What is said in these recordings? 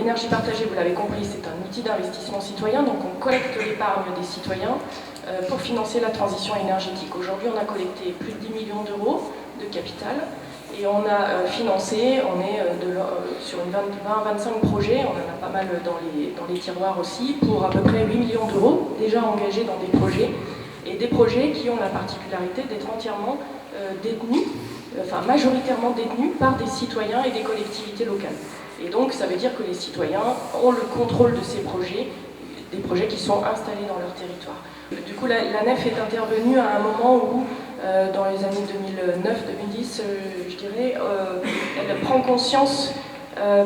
l'énergie partagée, vous l'avez compris, c'est un outil d'investissement citoyen, donc on collecte l'épargne des citoyens pour financer la transition énergétique. Aujourd'hui, on a collecté plus de 10 millions d'euros de capital et on a financé, on est sur une 20-25 projets, on en a pas mal dans les tiroirs aussi, pour à peu près 8 millions d'euros déjà engagés dans des projets, et des projets qui ont la particularité d'être entièrement détenus, enfin majoritairement détenus par des citoyens et des collectivités locales. Et donc ça veut dire que les citoyens ont le contrôle de ces projets, des projets qui sont installés dans leur territoire. Du coup, la NEF est intervenue à un moment où, dans les années 2009-2010, je dirais, elle prend conscience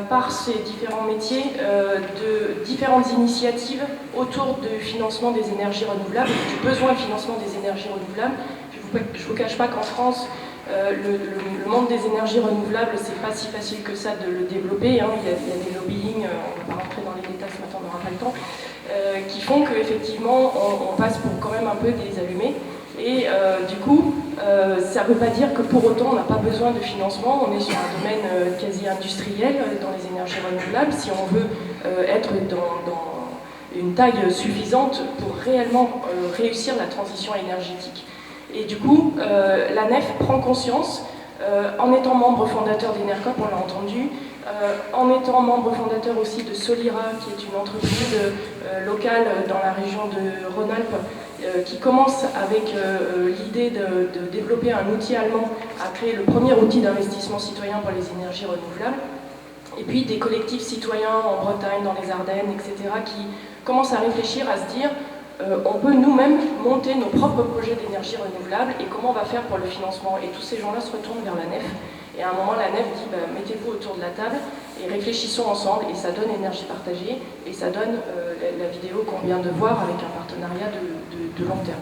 par ses différents métiers de différentes initiatives autour du financement des énergies renouvelables, du besoin de financement des énergies renouvelables. Je ne vous cache pas qu'en France, le monde des énergies renouvelables, c'est pas si facile que ça de le développer. Hein. Il y a des lobbying, on ne va pas rentrer dans les détails ce matin, on n'aura pas le temps, qui font qu'effectivement on passe pour quand même un peu des allumés. Et du coup, ça ne veut pas dire que pour autant on n'a pas besoin de financement. On est sur un domaine quasi industriel dans les énergies renouvelables. Si on veut être dans une taille suffisante pour réellement réussir la transition énergétique. Et du coup, la NEF prend conscience, en étant membre fondateur d'Enercop, on l'a entendu, en étant membre fondateur aussi de Solira, qui est une entreprise locale dans la région de Rhône-Alpes, qui commence avec l'idée de développer un outil allemand, à créer le premier outil d'investissement citoyen pour les énergies renouvelables, et puis des collectifs citoyens en Bretagne, dans les Ardennes, etc., qui commencent à réfléchir, à se dire on peut nous-mêmes monter nos propres projets d'énergie renouvelable et comment on va faire pour le financement. Et tous ces gens-là se retournent vers la NEF. Et à un moment, la NEF dit mettez-vous autour de la table et réfléchissons ensemble. Et ça donne énergie partagée et ça donne la vidéo qu'on vient de voir avec un partenariat de long terme.